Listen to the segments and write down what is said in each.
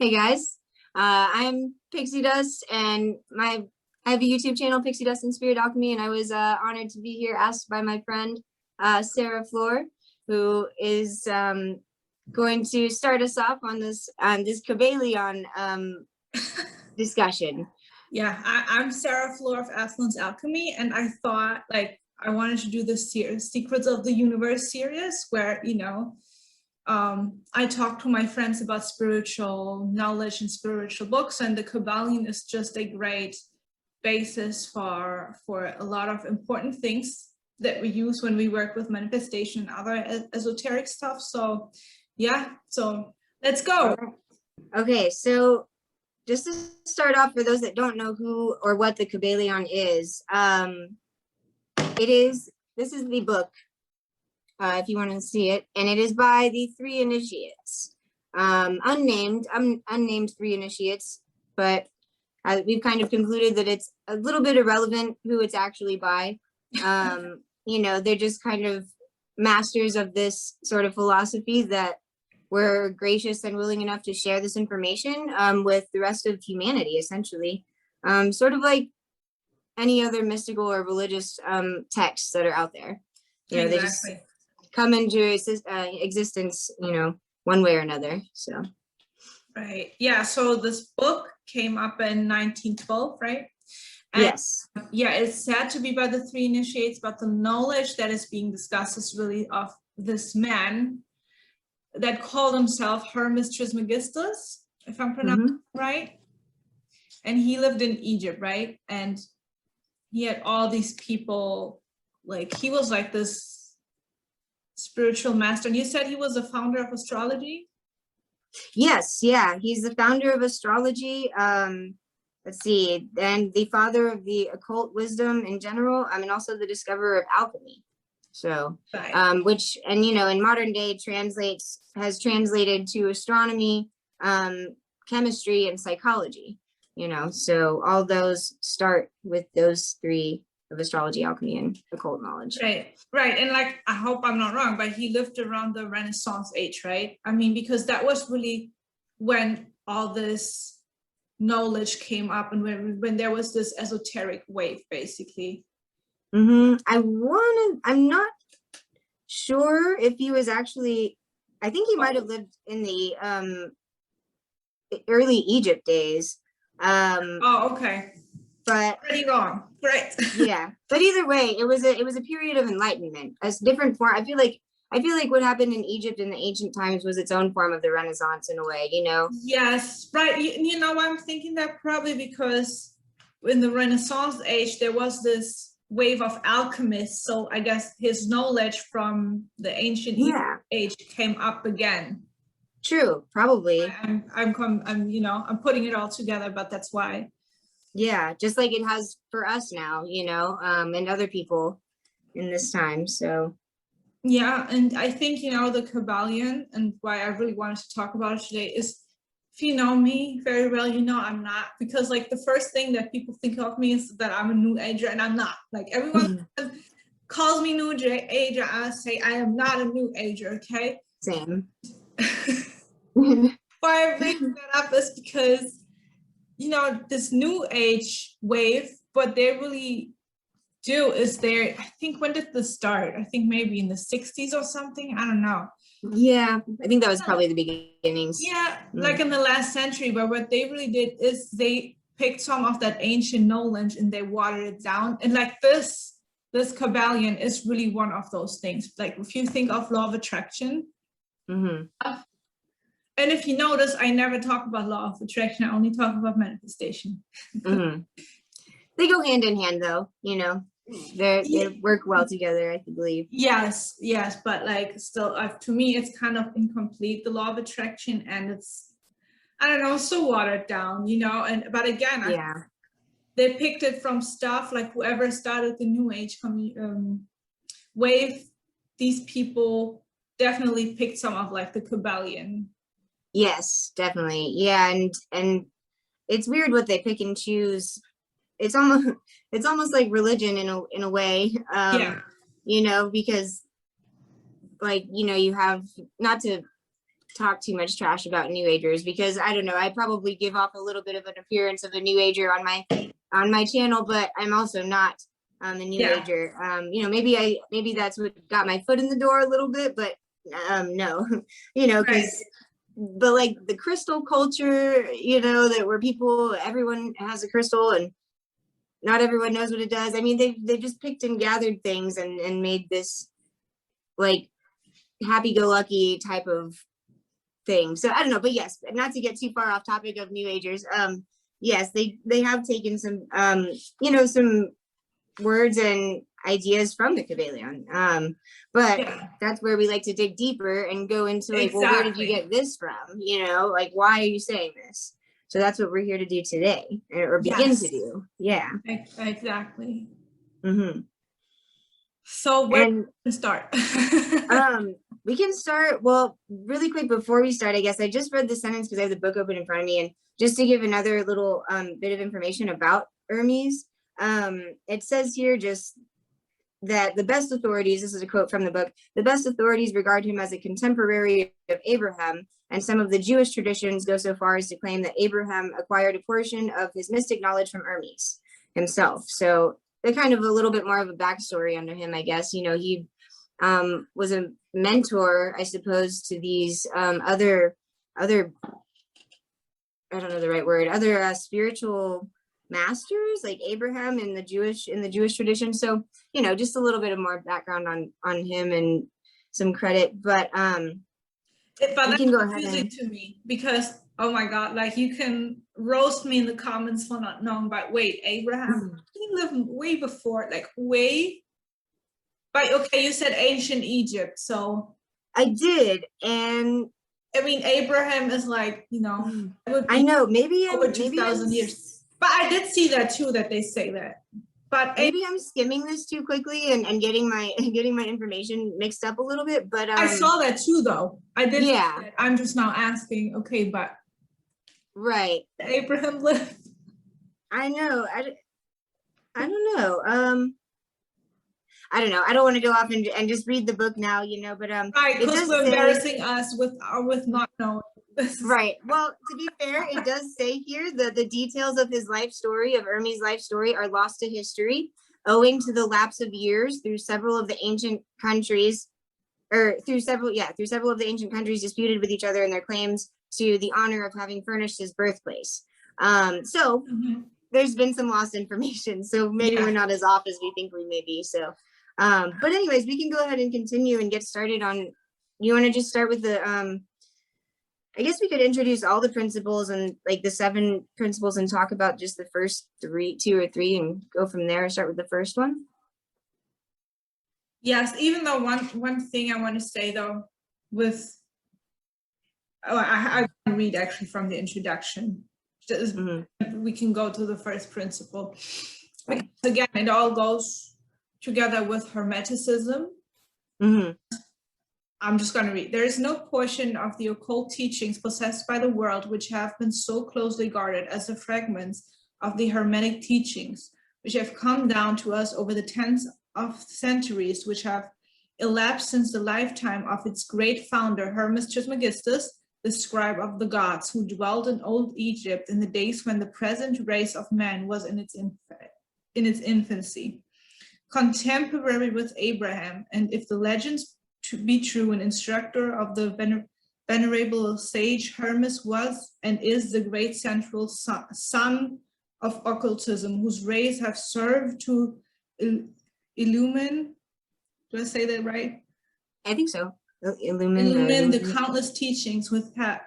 Hey guys, I'm Pixie Dust, and I have a YouTube channel, Pixie Dust and Spirit Alchemy, and I was honored to be here, asked by my friend Sarah Fleur, who is going to start us off on this Kybalion discussion. Yeah, I'm Sarah Fleur of Affluence Alchemy, and I thought I wanted to do this Secrets of the Universe series where, I talk to my friends about spiritual knowledge and spiritual books, and the Kybalion is just a great basis for a lot of important things that we use when we work with manifestation and other esoteric stuff. So yeah, so let's go. Okay, so just to start off, for those that don't know who or what the Kybalion is, this is the book, if you want to see it, and it is by the three initiates, unnamed three initiates, but we've kind of concluded that it's a little bit irrelevant who it's actually by. They're just kind of masters of this sort of philosophy that were gracious and willing enough to share this information with the rest of humanity, essentially. Sort of like any other mystical or religious texts that are out there. They just come into existence, one way or another. So. Right. Yeah. So this book came up in 1912, right? And yes. Yeah, it's said to be by the three initiates, but the knowledge that is being discussed is really of this man that called himself Hermes Trismegistus, if I'm pronouncing it right. And he lived in Egypt, right? And he had all these people, he was like this spiritual master. And you said he was the founder of astrology? Yes, yeah, he's the founder of astrology. Let's see, and the father of the occult wisdom in general. I mean, also the discoverer of alchemy. So, right. Which, and in modern day has translated to astronomy, chemistry, and psychology. So all those start with those three of astrology, alchemy, and occult knowledge. Right. And I hope I'm not wrong, but he lived around the Renaissance age, right? I mean, because that was really when all this knowledge came up and when there was this esoteric wave, basically. I'm not sure if he was actually, I think he might have lived in the early Egypt days. Okay. But pretty wrong. Right. Yeah, but either way, it was a period of enlightenment, as different form. I feel like what happened in Egypt in the ancient times was its own form of the Renaissance in a way, Yes, right. I'm thinking that probably because in the Renaissance age there was this wave of alchemists, so I guess his knowledge from the ancient age came up again. True, probably. I'm putting it all together, but that's why. Yeah, just like it has for us now, and other people in this time. So yeah, and I think the Kybalion, and why I really wanted to talk about it today is, if you know me very well, I'm not, because the first thing that people think of me is that I'm a new ager, and I'm not. Everyone calls me new ager, I say I am not a new ager. Okay, same. Why I bring that up is because this new age wave, what they really do is I think, when did this start? I think maybe in the 60s or something. I don't know. Yeah, I think that was probably the beginnings. Yeah, in the last century. But what they really did is they picked some of that ancient knowledge and they watered it down. And this Kybalion is really one of those things. If you think of law of attraction. And if you notice, I never talk about law of attraction. I only talk about manifestation. They go hand in hand, though. They work well together, I believe. Yes, but still, to me, it's kind of incomplete, the law of attraction, and it's, I don't know, so watered down, but again, they picked it from stuff whoever started the New Age wave. These people definitely picked some of the Kybalion. Yes, definitely. Yeah, and it's weird what they pick and choose. It's almost like religion in a way. Because you have, not to talk too much trash about New Agers, because I don't know, I probably give off a little bit of an appearance of a New Ager on my channel, but I'm also not a New Ager. You know, maybe that's what got my foot in the door a little bit, but no, you know, because but like the crystal culture, you know, that where everyone has a crystal and not everyone knows what it does. I mean, they just picked and gathered things and made this like happy-go-lucky type of thing. So I don't know, but yes, not to get too far off topic of New Agers. Yes, they have taken some you know, some words and ideas from the Kybalion. But that's where we like to dig deeper and go into like, well, where did you get this from? You know, like, why are you saying this? So that's what we're here to do today, or begin to do. Yeah. Exactly. Mm-hmm. So where can we start? We can start, well, really quick before we start, I guess I just read the sentence because I have the book open in front of me, and just to give another little bit of information about Hermes, it says here just that the best authorities, this is a quote from the book, the best authorities regard him as a contemporary of Abraham, and some of the Jewish traditions go so far as to claim that Abraham acquired a portion of his mystic knowledge from Hermes himself. So they're kind of a little bit more of a backstory under him, I guess. You know, he was a mentor, I suppose, to these other I don't know the right word, other spiritual masters like Abraham in the Jewish tradition. So, you know, just a little bit of more background on him and some credit, but that's can go ahead confusing to me, because oh my god, like, you can roast me in the comments for not knowing, but wait, Abraham, he lived way before, like way. But okay, you said ancient Egypt, so I did, and I mean Abraham is like, you know, I know maybe over 2,000 years. But I did see that too, that they say that. But maybe I'm skimming this too quickly and getting my information mixed up a little bit. But I saw that too, though. I did. Yeah. I'm just now asking. Okay, but right, Abraham lived. I know. I don't know. I don't know. I don't want to go off and just read the book now, you know. But right, because we're embarrassing us with not knowing. Right. Well, to be fair, it does say here that the details of his life story, of Hermes' life story, are lost to history owing to the lapse of years through several of the ancient countries, or through several of the ancient countries disputed with each other in their claims to the honor of having furnished his birthplace. So there's been some lost information. So maybe we're not as off as we think we may be. So, but anyways, we can go ahead and continue and get started on. You want to just start with the I guess we could introduce all the principles and like the 7 principles and talk about just the first 2 or 3 and go from there and start with the first one. Yes, even though one thing I want to say though, with I read actually from the introduction. We can go to the first principle. Because again, it all goes together with Hermeticism. I'm just going to read. There is no portion of the occult teachings possessed by the world which have been so closely guarded as the fragments of the Hermetic teachings, which have come down to us over the tens of centuries, which have elapsed since the lifetime of its great founder, Hermes Trismegistus, the scribe of the gods, who dwelt in old Egypt in the days when the present race of man was in its infancy. Contemporary with Abraham, and if the legends to be true, an instructor of the venerable sage Hermes was and is the great central son of occultism, whose rays have served to illumine, do I say that right? I think so. Illumine the countless teachings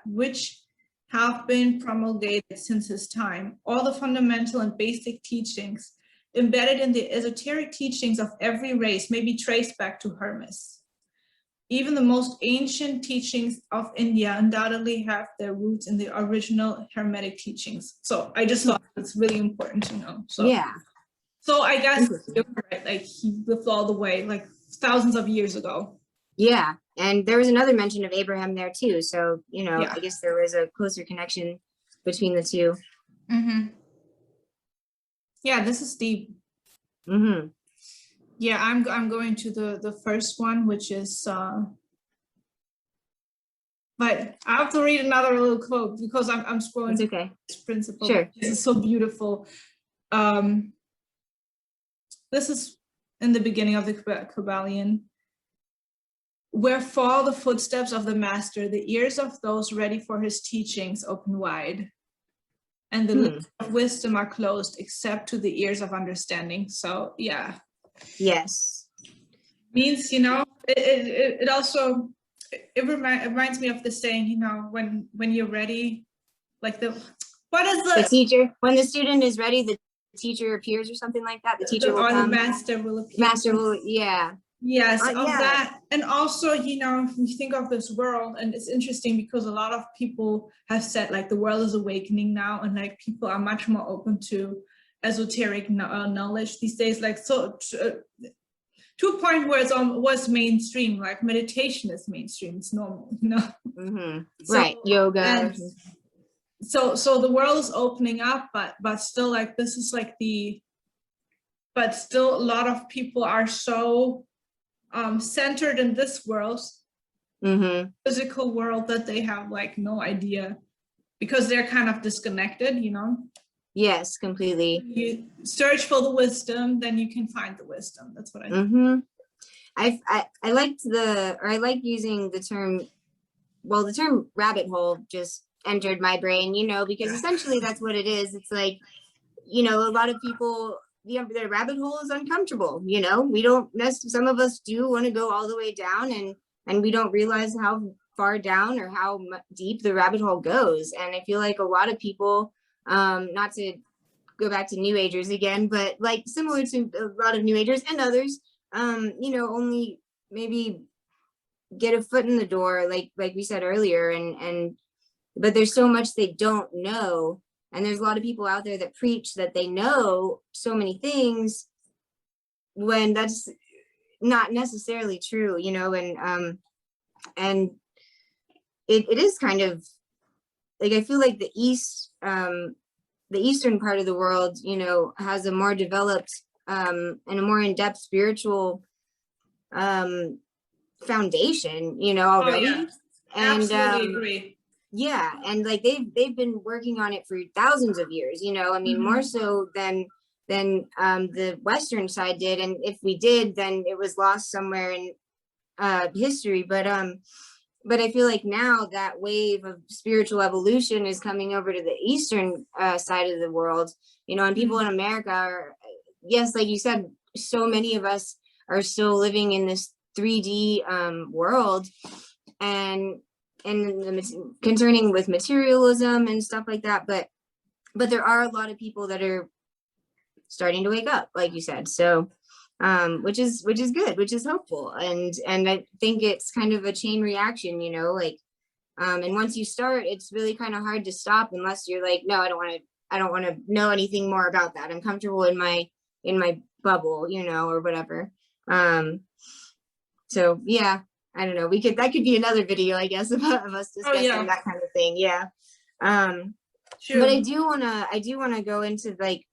which have been promulgated since his time. All the fundamental and basic teachings embedded in the esoteric teachings of every race may be traced back to Hermes. Even the most ancient teachings of India undoubtedly have their roots in the original Hermetic teachings. So I just thought it's really important to know. So yeah. So I guess you're right, like he lived all the way, like thousands of years ago. Yeah, and there was another mention of Abraham there too. So, you know, I guess there was a closer connection between the two. Yeah, this is deep. Yeah, I'm going to the first one, which is but I have to read another little quote because I'm scrolling. It's okay. This principle. Sure. This is so beautiful. This is in the beginning of the Kybalion. Where fall the footsteps of the master, the ears of those ready for his teachings open wide, and the lips of wisdom are closed except to the ears of understanding. So yeah. Yes. Means, you know, it also, it reminds me of the saying, you know, when you're ready, like what is The teacher, when the student is ready, the teacher appears or something like that. The teacher will come. The master will appear. Master will, yeah. Yes, of yeah. that. And also, you know, we think of this world, and it's interesting because a lot of people have said like the world is awakening now, and like people are much more open to esoteric knowledge these days. Like, so to a point where it's was mainstream, like meditation is mainstream, it's normal, you know. So, right, yoga. So the world is opening up, but still, like, this is like but still a lot of people are so centered in this world, physical world, that they have like no idea, because they're kind of disconnected, you know. Yes, completely. You search for the wisdom, then you can find the wisdom. That's what I think. I like using the term, well, the term rabbit hole just entered my brain, you know, because essentially that's what it is. It's like, you know, a lot of people, the rabbit hole is uncomfortable, you know. We don't some of us do want to go all the way down, and we don't realize how far down or how deep the rabbit hole goes. And I feel like a lot of people, not to go back to New Agers again, but like similar to a lot of New Agers and others, you know, only maybe get a foot in the door, like we said earlier, but there's so much they don't know. And there's a lot of people out there that preach that they know so many things when that's not necessarily true, you know. And it is kind of like, I feel like the eastern part of the world, you know, has a more developed and a more in-depth spiritual foundation, you know, already. Oh, yeah. And absolutely agree. Yeah, and like they've been working on it for thousands of years, you know. I mean, more so than the Western side did, and if we did, then it was lost somewhere in history. But I feel like now that wave of spiritual evolution is coming over to the Eastern side of the world, you know, and people in America are, yes, like you said, so many of us are still living in this 3D world, and concerning with materialism and stuff like that, but there are a lot of people that are starting to wake up, like you said. So which is good, which is hopeful, and I think it's kind of a chain reaction, you know, like and once you start, it's really kind of hard to stop, unless you're like, no, I don't want to know anything more about that. I'm comfortable in my bubble, you know, or whatever. So yeah, I don't know. That could be another video, I guess, of us discussing that kind of thing. Yeah. Sure. But I do wanna go into, like,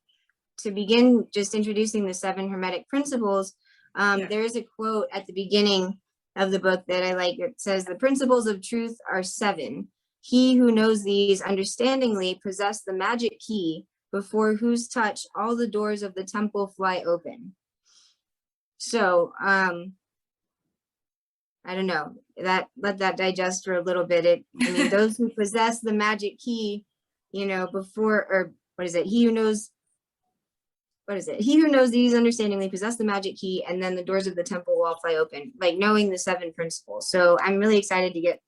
to begin just introducing the 7 Hermetic principles. There is a quote at the beginning of the book that I like. It says, "The principles of truth are 7. He who knows these understandingly possess the magic key, before whose touch all the doors of the temple fly open." So I don't know, let that digest for a little bit. I mean, those who possess the magic key, you know, he who knows these understandingly possess the magic key, and then the doors of the temple will all fly open, like knowing the 7 principles. So I'm really excited to get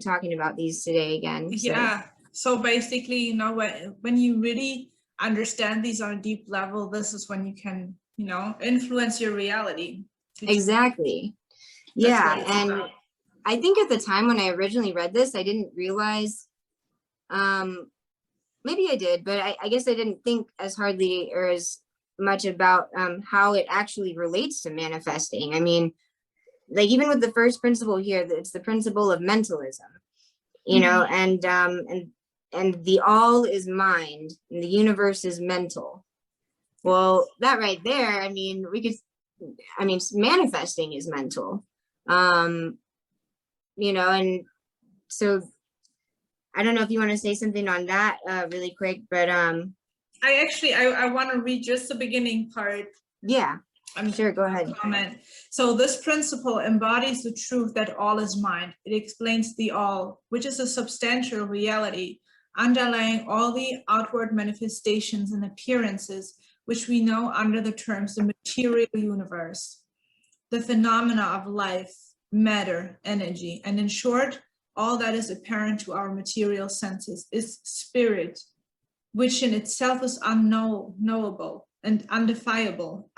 talking about these today again. So. Yeah. So basically, you know, when you really understand these on a deep level, this is when you can, you know, influence your reality. Exactly. Yeah, and I think at the time when I originally read this, I didn't realize, maybe I did, but I guess I didn't think as hardly or as much about how it actually relates to manifesting. I mean, like, even with the first principle here, it's the principle of mentalism, you know, and the all is mind and the universe is mental. Well, that right there, I mean, manifesting is mental. You know, and so I don't know if you want to say something on that really quick, but I want to read just the beginning part. yeah, I'm sure. Go ahead. Comment. So this principle embodies the truth that all is mind. It explains the all, which is a substantial reality underlying all the outward manifestations and appearances which we know under the terms the material universe, the phenomena of life, matter, energy, and in short, all that is apparent to our material senses is spirit, which in itself is unknowable and undefinable,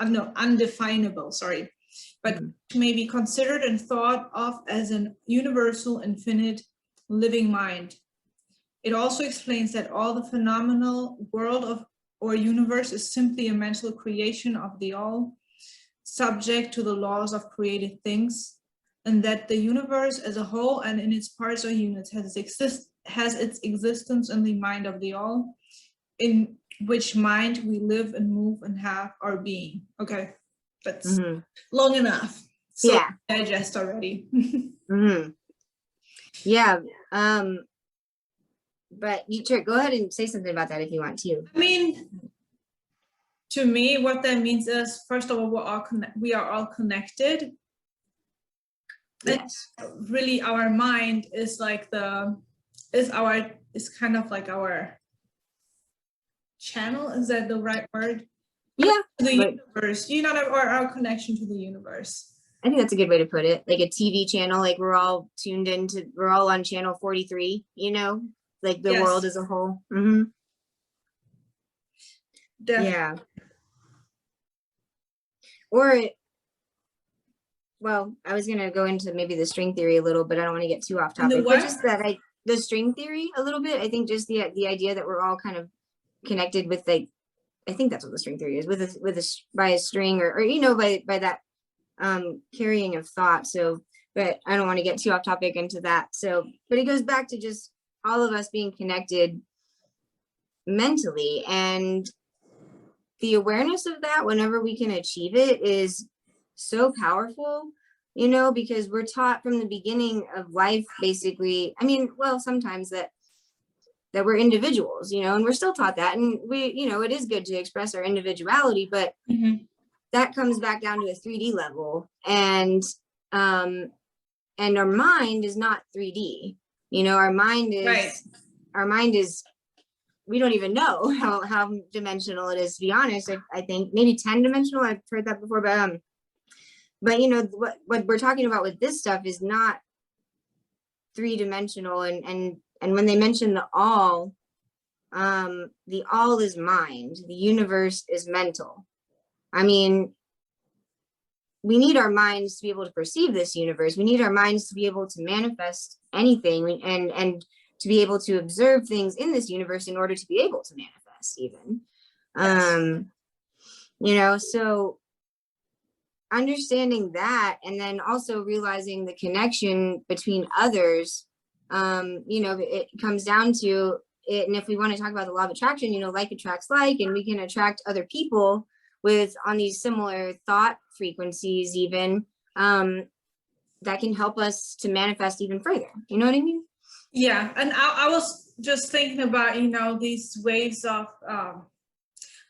but may be considered and thought of as an universal, infinite, living mind. It also explains that all the phenomenal world of or universe is simply a mental creation of the all, subject to the laws of created things, and that the universe as a whole and in its parts or units has its existence in the mind of the all, in which mind we live and move and have our being. Okay, that's long enough. So Yeah. digest already. Yeah. But you go ahead and say something about that if you want to. I mean, to me, what that means is, first of all, we are all connected. Yes. And really, our mind is like is kind of like our channel. Is that the right word? Yeah. The universe, or our connection to the universe. I think that's a good way to put it. Like a TV channel, like we're all on channel 43, like the world as a whole. Yeah. Well, I was going to go into maybe the string theory a little, but I don't want to get too off topic. But just that the string theory a little bit, I think just the idea that we're all kind of connected with, like, I think that's what the string theory is, by a string or by that carrying of thought. So, but I don't want to get too off topic into that. So, but it goes back to just all of us being connected mentally, and the awareness of that whenever we can achieve it is so powerful, because we're taught from the beginning of life, basically. I mean, well, sometimes that we're individuals, and we're still taught that, and we, it is good to express our individuality, but that comes back down to a 3D level, and our mind is not 3D. Our mind is we don't even know how dimensional it is, to be honest. I think maybe 10 dimensional. I've heard that before, but what we're talking about with this stuff is not 3-dimensional, and when they mention the all is mind, the universe is mental. I mean, we need our minds to be able to perceive this universe. We need our minds to be able to manifest anything, and to be able to observe things in this universe in order to be able to manifest even. So understanding that, and then also realizing the connection between others, it comes down to it. And if we want to talk about the law of attraction, like attracts like, and we can attract other people on these similar thought frequencies even, that can help us to manifest even further. You know what I mean? Yeah, and I was just thinking about, these waves of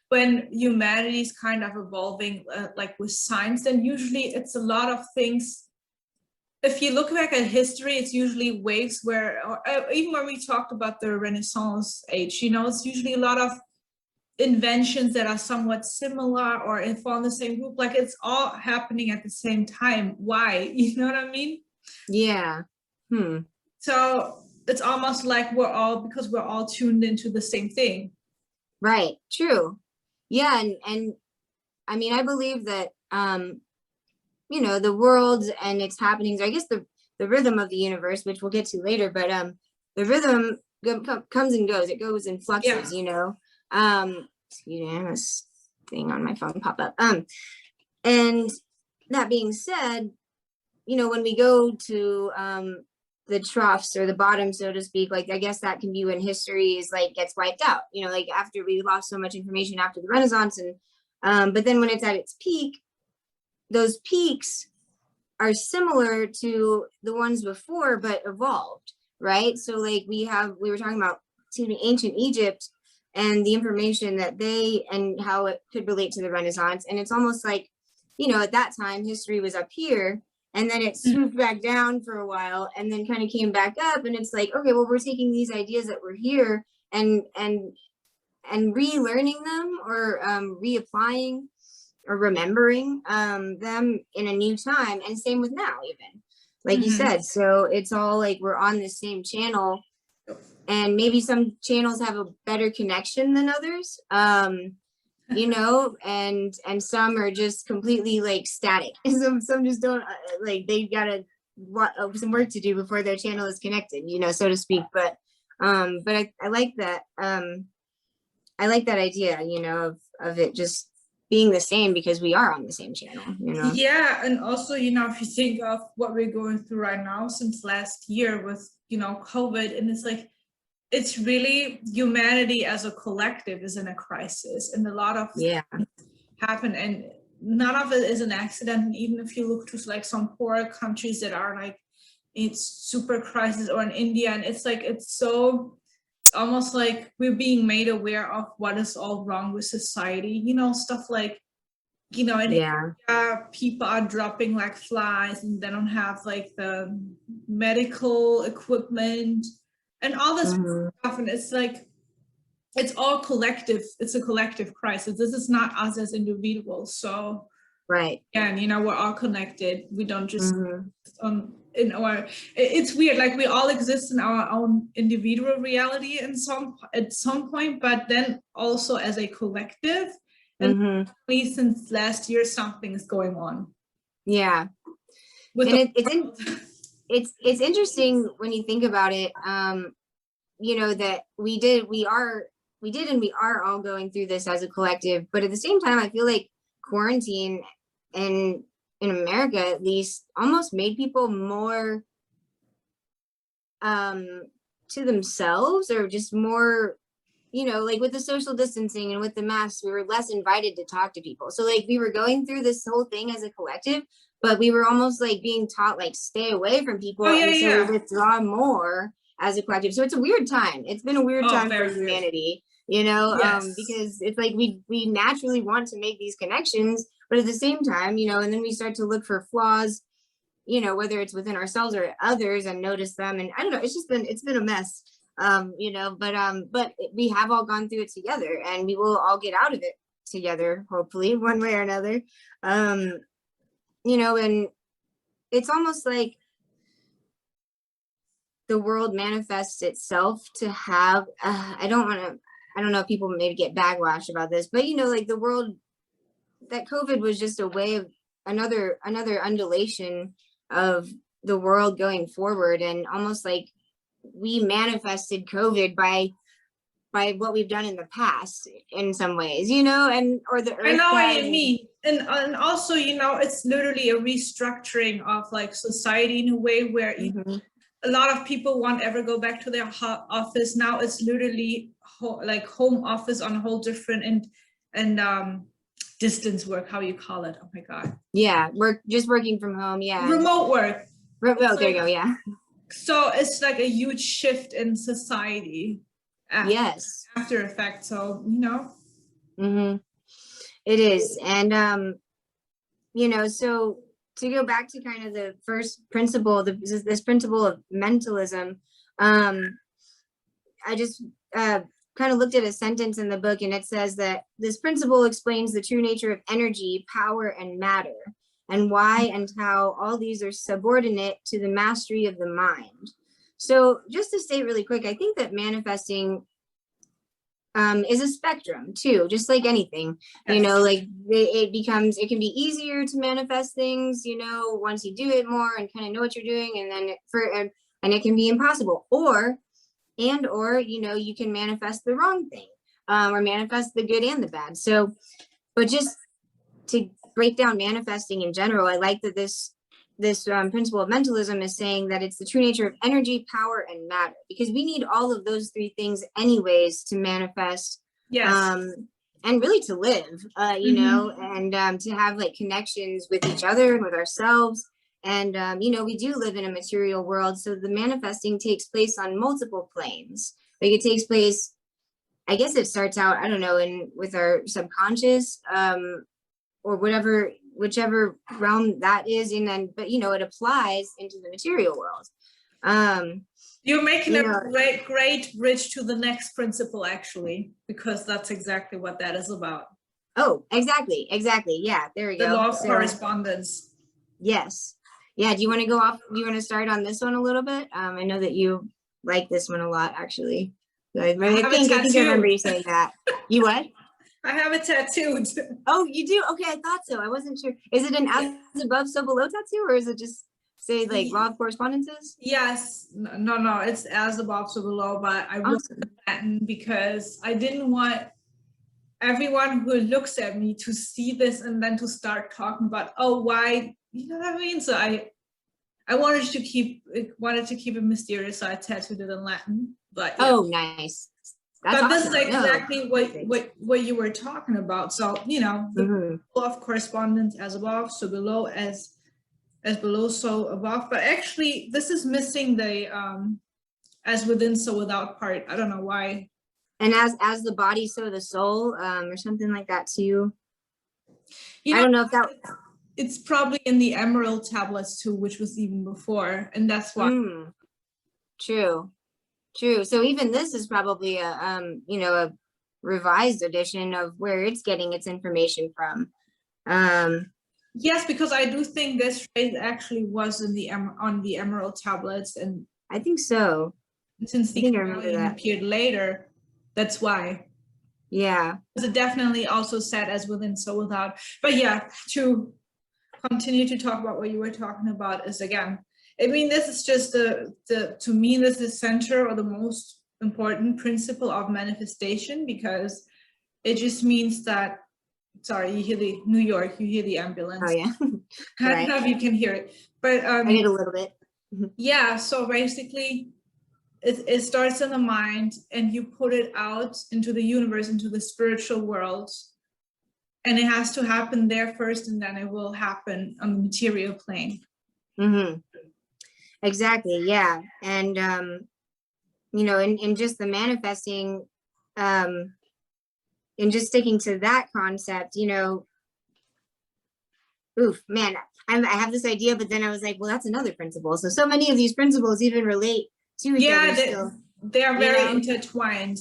when humanity is kind of evolving, like with science, then usually it's a lot of things. If you look back at history, it's usually waves where, even when we talked about the Renaissance age, it's usually a lot of inventions that are somewhat similar or fall in the same group. Like it's all happening at the same time. Why? You know what I mean? Yeah. So it's almost like we're all tuned into the same thing. Right. True. Yeah. And I mean, I believe that, the world and its happenings, or I guess the rhythm of the universe, which we'll get to later, but the rhythm comes and goes. It goes in fluxes, excuse me, I have this thing on my phone pop up. And that being said, when we go to the troughs or the bottom, so to speak, like I guess that can be when history is like gets wiped out, like after we lost so much information after the Renaissance, and but then when it's at its peak, those peaks are similar to the ones before but evolved, right? So like we were talking about, excuse me, ancient Egypt and the information that and how it could relate to the Renaissance. And it's almost like, you know, at that time, history was up here, and then it swooped back down for a while, and then kind of came back up. And it's like, okay, well, we're taking these ideas that were here and relearning them, or reapplying or remembering them in a new time. And same with now, even like you said. So it's all like we're on the same channel, and maybe some channels have a better connection than others, you know, and some are just completely like static. Some just don't, like, they gotta some work to do before their channel is connected, you know, so to speak. But I like that. I like that idea, you know, of it just being the same, because we are on the same channel, you know. Yeah, and also, you know, if you think of what we're going through right now since last year with, you know, COVID, and it's like, it's really humanity as a collective is in a crisis, and a lot of things happen, and none of it is an accident. And even if you look to like some poorer countries that are like it's super crisis, or in India, and it's like, it's almost like we're being made aware of what is all wrong with society, you know, stuff like, you know, in India, people are dropping like flies, and they don't have like the medical equipment and all this stuff. And it's like, it's all collective. It's a collective crisis. This is not us as individuals. So, and you know, we're all connected. We don't just it's weird. Like, we all exist in our own individual reality at some point, but then also as a collective. And at least since last year, something is going on. Yeah. And it's interesting when you think about it, you know, that we are all going through this as a collective. But at the same time, I feel like quarantine, and in America at least, almost made people more to themselves, or just more, you know, like with the social distancing and with the masks, we were less invited to talk to people. So like we were going through this whole thing as a collective, but we were almost like being taught like stay away from people, we withdraw more as a collective. So it's a weird time. It's been a weird time for humanity, you know, because it's like we naturally want to make these connections, but at the same time, you know, and then we start to look for flaws, you know, whether it's within ourselves or others, and notice them. And I don't know, it's been a mess, you know, but we have all gone through it together, and we will all get out of it together, hopefully, one way or another. You know, and it's almost like the world manifests itself to have, I don't know if people maybe get backlash about this, but you know, like the world, that COVID was just a way of another undulation of the world going forward. And almost like we manifested COVID by what we've done in the past in some ways, you know, and or the earth. I know what you mean. And also, you know, it's literally a restructuring of like society in a way where a lot of people won't ever go back to their office. Now it's literally like home office on a whole different and distance work, how you call it. Oh my God. Yeah, working from home. Yeah. Remote work. There you go. Yeah. So it's like a huge shift in society. After effect. So, you know. It is. And, you know, so to go back to kind of the first principle, this principle of mentalism, I just kind of looked at a sentence in the book, and it says that this principle explains the true nature of energy, power, and matter, and why and how all these are subordinate to the mastery of the mind. So just to state really quick, I think that manifesting is a spectrum too, just like anything, you know, like it can be easier to manifest things, you know, once you do it more and kind of know what you're doing, and then and it can be impossible, or you know, you can manifest the wrong thing, or manifest the good and the bad. So, but just to break down manifesting in general, I like that this principle of mentalism is saying that it's the true nature of energy, power, and matter, because we need all of those three things anyways to manifest, and really to live, you know, and to have like connections with each other and with ourselves, And, you know, we do live in a material world. So the manifesting takes place on multiple planes. Like it takes place, I guess it starts out, I don't know, with our subconscious, or whichever realm that is. And then, but, you know, it applies into the material world. You're making you a know, great bridge to the next principle, actually, because that's exactly what that is about. Oh, exactly. Yeah, there we The go. law of So, correspondence. yes. Yeah, do you want to go off? Do you want to start on this one a little bit? I know that you like this one a lot, actually. I think I remember you saying that. You what? I have it tattooed. Oh, you do? Okay, I thought so. I wasn't sure. Is it an as above, so below tattoo, or is it just say like law of correspondences? Yes, no, it's as above, so below, but I wrote Awesome. Latin because I didn't want everyone who looks at me to see this and then to start talking about, oh, why, you know what I mean? So I wanted to keep it mysterious, so I tattooed it in Latin. But yeah. Oh, nice. That's but this awesome. is exactly what you were talking about. So, you know, the law of correspondence, as above, so below, as below, so above. But actually, this is missing the as within, so without part. I don't know why. And as the body, so the soul, or something like that too. You know, I don't know if that. It's probably in the emerald tablets too, which was even before, and that's why. True. So even this is probably a you know, a revised edition of where it's getting its information from. Yes, because I do think this phrase actually was in the on the emerald tablets, and I think so. since the Kybalion appeared later, that's why. Yeah. It definitely also said as within, so without. But yeah, to continue to talk about what you were talking about is, again, I mean, this is just to me, this is center or the most important principle of manifestation, because it just means that, sorry, you hear the New York, you hear the ambulance. Oh yeah. I don't know if you can hear it, but I did a little bit. Yeah, so basically it starts in the mind and you put it out into the universe, into the spiritual world, and it has to happen there first, and then it will happen on the material plane. Exactly. Yeah. And you know, in just the manifesting, and just sticking to that concept, you know, oof, man, I have this idea, but then I was like, well, that's another principle. So many of these principles even relate to each other still. They are very intertwined.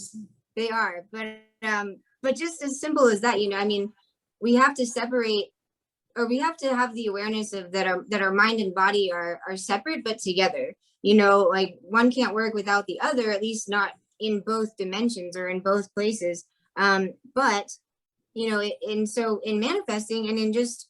They are, but just as simple as that, you know, I mean, we have to separate, or we have to have the awareness of that our mind and body are separate but together. You know, like one can't work without the other, at least not in both dimensions or in both places. But you know, so in manifesting and in just,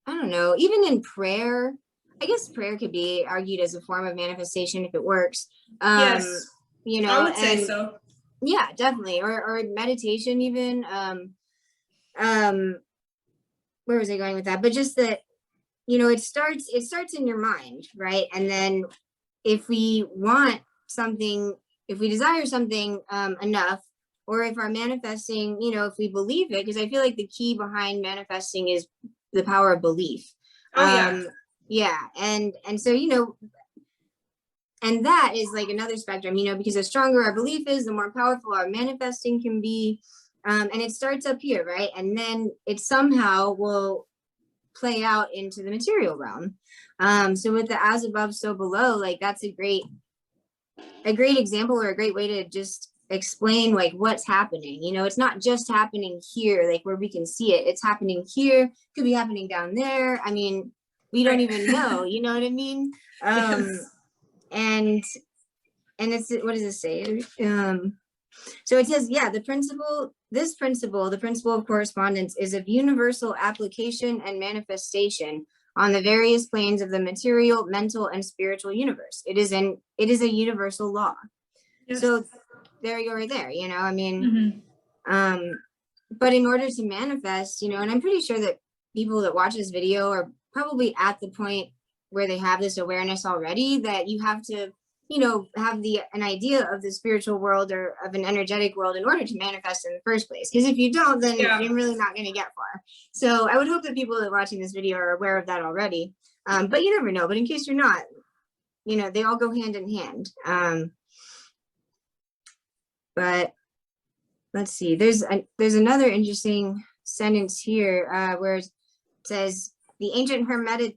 I don't know, even in prayer, I guess prayer could be argued as a form of manifestation if it works. Yes, you know, I would say so. Yeah, definitely. Or meditation even. Where was I going with that? But just that, you know, it starts in your mind, right? And then if we want something, if we desire something enough, or if our manifesting, you know, if we believe it, because I feel like the key behind manifesting is the power of belief. Yeah. And so, you know, and that is like another spectrum, you know, because the stronger our belief is, the more powerful our manifesting can be. And it starts up here, right? And then it somehow will play out into the material realm. So with the as above, so below, like that's a great example, or a great way to just explain like what's happening. You know, it's not just happening here, like where we can see it. It's happening here, could be happening down there. I mean, we don't even know, you know what I mean? Yes. And it's, what does it say? So it says, yeah, the principle of correspondence is of universal application and manifestation on the various planes of the material, mental, and spiritual universe. It is a universal law. Yes. So there you go right there, you know, I mean, but in order to manifest, you know, and I'm pretty sure that people that watch this video are probably at the point where they have this awareness already, that you have to, you know, have an idea of the spiritual world or of an energetic world in order to manifest in the first place. Because if you don't, then you're really not going to get far. So I would hope that people that are watching this video are aware of that already. But you never know. But in case you're not, you know, they all go hand in hand. But let's see, there's another interesting sentence here where it says the ancient Hermetists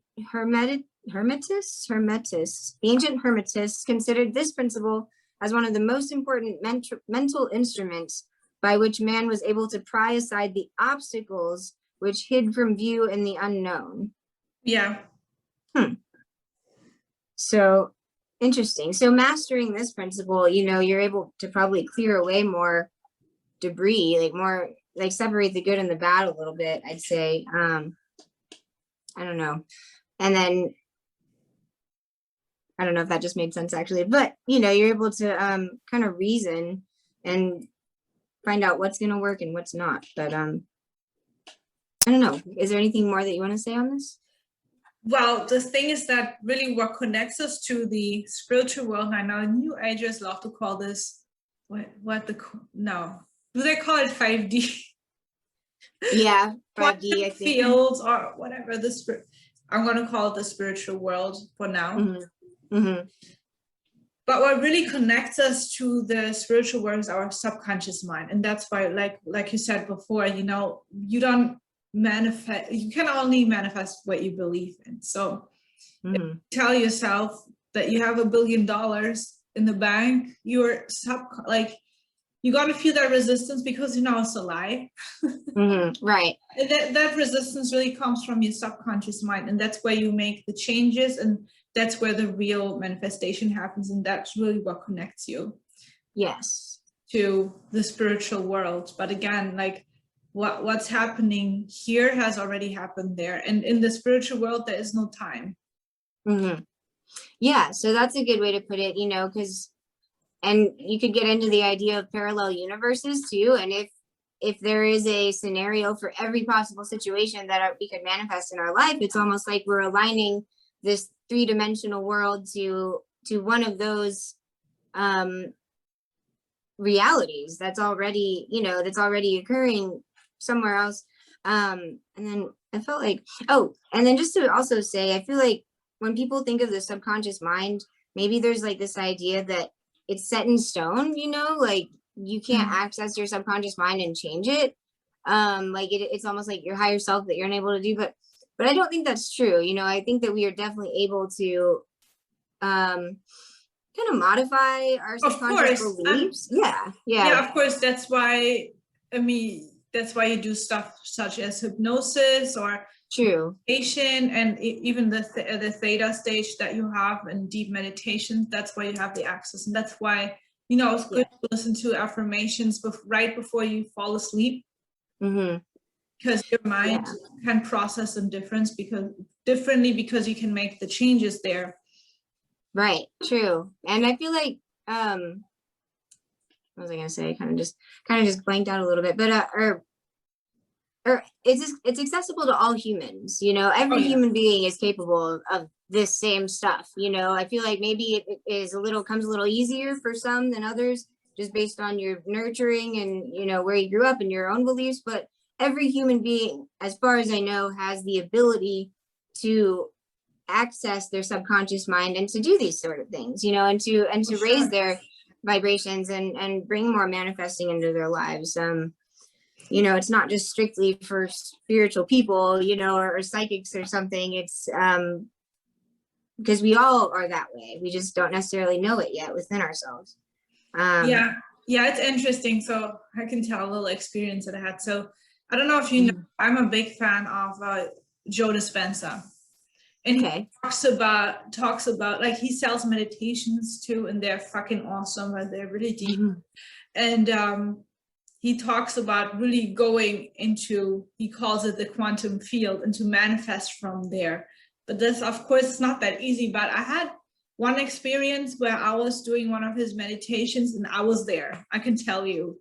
considered this principle as one of the most important mental instruments by which man was able to pry aside the obstacles which hid from view in the unknown. Yeah. So interesting. So mastering this principle, you know, you're able to probably clear away more debris, like separate the good and the bad a little bit, I'd say. I don't know. And then I don't know if that just made sense actually, but you know, you're able to kind of reason and find out what's going to work and what's not. But I don't know. Is there anything more that you want to say on this? Well, the thing is that really what connects us to the spiritual world, I know New Agers love to call this, do they call it 5D? Yeah, 5D, I think. Fields or whatever, I'm going to call it the spiritual world for now. Mm-hmm. Mm-hmm. But what really connects us to the spiritual world is our subconscious mind. And that's why, like you said before, you know, you don't manifest, you can only manifest what you believe in. So if you tell yourself that you have $1 billion in the bank, you're going to feel that resistance because you know it's a lie. Right. And that resistance really comes from your subconscious mind, and that's where you make the changes, and that's where the real manifestation happens, and that's really what connects you. Yes. To the spiritual world. But again, like what's happening here has already happened there, and in the spiritual world there is no time. Yeah, so that's a good way to put it, you know, because and you could get into the idea of parallel universes too. And if there is a scenario for every possible situation that we could manifest in our life, it's almost like we're aligning this 3-dimensional world to one of those realities that's already, you know, that's already occurring somewhere else. And then I felt like, and then just to also say, I feel like when people think of the subconscious mind, maybe there's like this idea that it's set in stone, you know, like you can't access your subconscious mind and change it. Like it's almost like your higher self that you're unable to do, but I don't think that's true. You know, I think that we are definitely able to kind of modify our subconscious beliefs. Yeah, of course. That's why, I mean, that's why you do stuff such as hypnosis or meditation, and even the theta stage that you have in deep meditation. That's why you have the access, and that's why, you know, it's good to listen to affirmations right before you fall asleep, because your mind can process them differently because you can make the changes there. Right. True. And I feel like what was I gonna say? Kind of just blanked out a little bit, but or it's accessible to all humans, you know. Every human being is capable of this same stuff, you know. I feel like maybe it comes a little easier for some than others, just based on your nurturing and, you know, where you grew up and your own beliefs. But every human being, as far as I know, has the ability to access their subconscious mind and to do these sort of things, you know, and to raise their vibrations and bring more manifesting into their lives. You know, it's not just strictly for spiritual people, you know, or psychics or something. It's because we all are that way. We just don't necessarily know it yet within ourselves. Yeah, it's interesting. So I can tell a little experience that I had. So I don't know if you know, I'm a big fan of Joe Dispenza. And he talks about like, he sells meditations too, and they're fucking awesome, but they're really deep. And he talks about really going into, he calls it the quantum field, and to manifest from there. But this, of course, it's not that easy. But I had one experience where I was doing one of his meditations and I was there. I can tell you,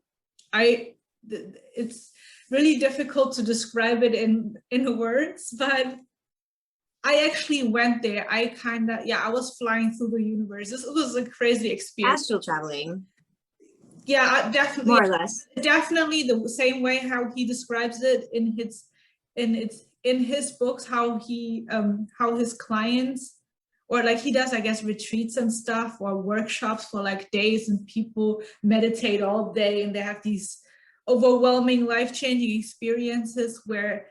it's really difficult to describe it in words, but I actually went there. I was flying through the universe. This was a crazy experience. Astral traveling. Yeah, definitely. More or less. Definitely the same way how he describes it in and it's in his books how his clients, or like he does, I guess, retreats and stuff or workshops for like days, and people meditate all day and they have these overwhelming life-changing experiences where,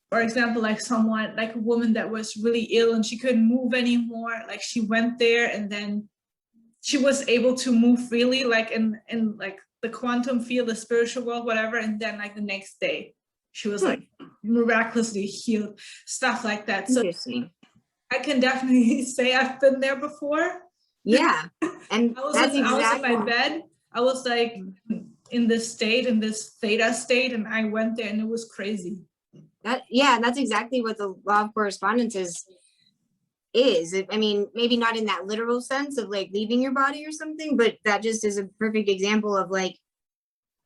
for example, like someone, like a woman that was really ill and she couldn't move anymore, like she went there and then she was able to move freely, like in like the quantum field, the spiritual world, whatever, and then like the next day she was like miraculously healed, stuff like that. So Interesting. I can definitely say I've been there before. Yeah, and I was that's in exactly. my bed. I was like in this state, in this theta state, and I went there and it was crazy. That's exactly what the law of correspondence is. I mean, maybe not in that literal sense of like leaving your body or something, but that just is a perfect example of like,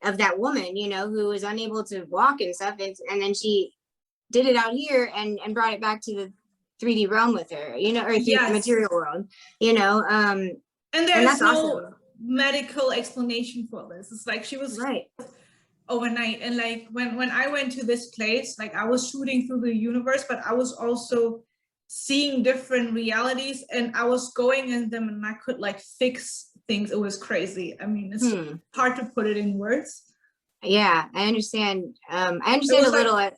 of that woman, you know, who was unable to walk and stuff, and then she did it out here and brought it back to the 3D realm with her, you know, or Yes. material world, you know. And there's no awesome. medical explanation for this. It's like she was Right. overnight, and like when I went to this place, like I was shooting through the universe, but I was also seeing different realities, and I was going in them, and I could like fix things. It was crazy. I mean, it's hard to put it in words. Yeah, I understand. I understand a little.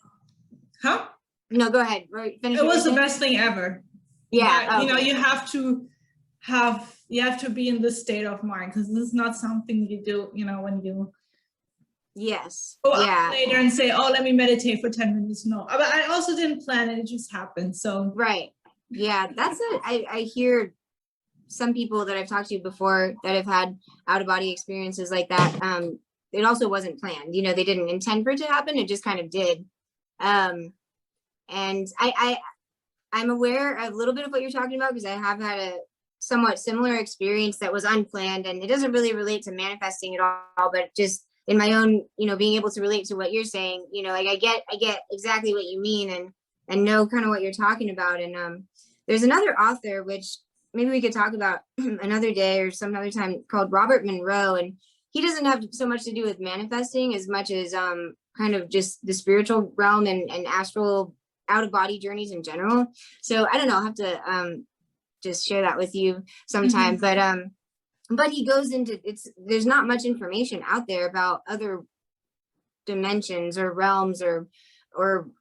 Huh? No, go ahead. It was the best thing ever. Yeah. But, you know, you have to be in this state of mind, because this is not something you do, you know, when you go out later and say, oh, let me meditate for 10 minutes. No, but I also didn't plan it. It just happened. So right. Yeah, that's it. I hear some people that I've talked to before that have had out-of-body experiences like that. It also wasn't planned. You know, they didn't intend for it to happen. It just kind of did. And I'm aware of a little bit of what you're talking about, because I have had a somewhat similar experience that was unplanned, and it doesn't really relate to manifesting at all, but just in my own, you know, being able to relate to what you're saying, you know, like I get exactly what you mean, and know kind of what you're talking about. And there's another author, which maybe we could talk about another day or some other time, called Robert Monroe, and he doesn't have so much to do with manifesting as much as kind of just the spiritual realm and astral out-of-body journeys in general. So I don't know, I'll have to just share that with you sometime. But he goes into there's not much information out there about other dimensions or realms or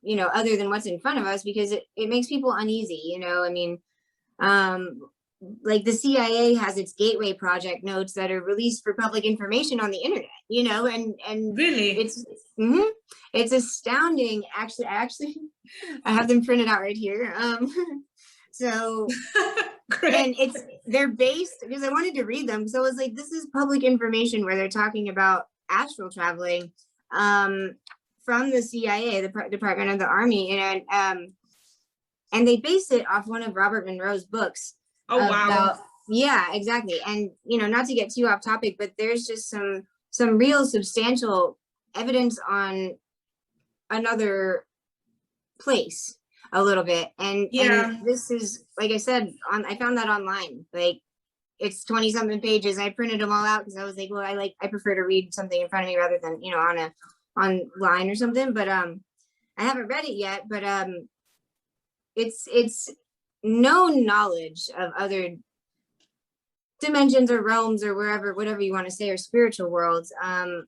you know, other than what's in front of us, because it makes people uneasy, you know. I mean, like the CIA has its Gateway Project notes that are released for public information on the internet, you know, and really it's astounding. Actually, I have them printed out right here. So and they're based, because I wanted to read them, so I was like, this is public information where they're talking about astral traveling from the CIA, the Department of the Army, and they base it off one of Robert Monroe's books. Oh, wow. Yeah, exactly. And, you know, not to get too off topic, but there's just some real substantial evidence on another place a little bit. And this is, like I said, I found that online. Like, it's 20 something pages. I printed them all out because I was like, well, I prefer to read something in front of me rather than, you know, online or something. But I haven't read it yet, but it's known knowledge of other dimensions or realms or whatever you want to say, or spiritual worlds. And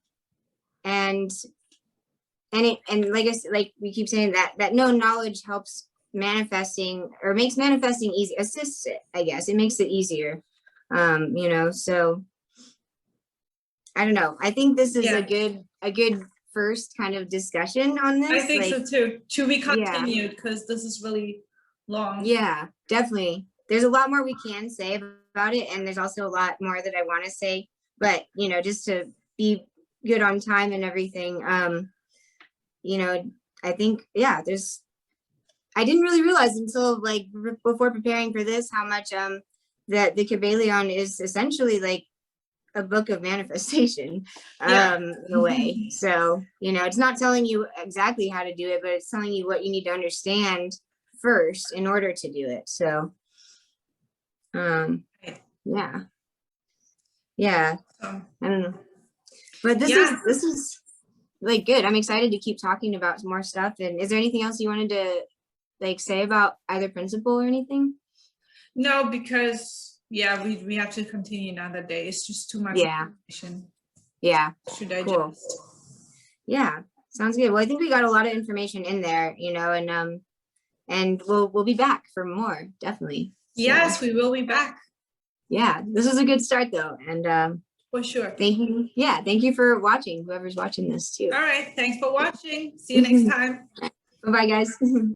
like I said, like we keep saying, that known knowledge helps manifesting, or makes manifesting easy, assists it, I guess. It makes it easier. You know, so I don't know. I think this is a good first kind of discussion on this. I think so too. To be continued, because this is really long. Yeah, definitely. There's a lot more we can say about it, and there's also a lot more that I want to say, but you know, just to be good on time and everything, you know, I think, I didn't really realize until like before preparing for this how much that the Kybalion is essentially like a book of manifestation in a way. So, you know, it's not telling you exactly how to do it, but it's telling you what you need to understand first in order to do it. So I don't know, but this is like, good. I'm excited to keep talking about more stuff. And is there anything else you wanted to like say about either principle or anything? No, because yeah, we have to continue another day. It's just too much Yeah. information Yeah. to Cool. digest. Yeah. Sounds good. Well, I think we got a lot of information in there, and we'll be back for more, definitely. So, Yes, we will be back yeah, this was a good start though. And for sure. thank you. Yeah, thank you for watching, whoever's watching this too. All right, thanks for watching. See you next time. Bye-bye, guys.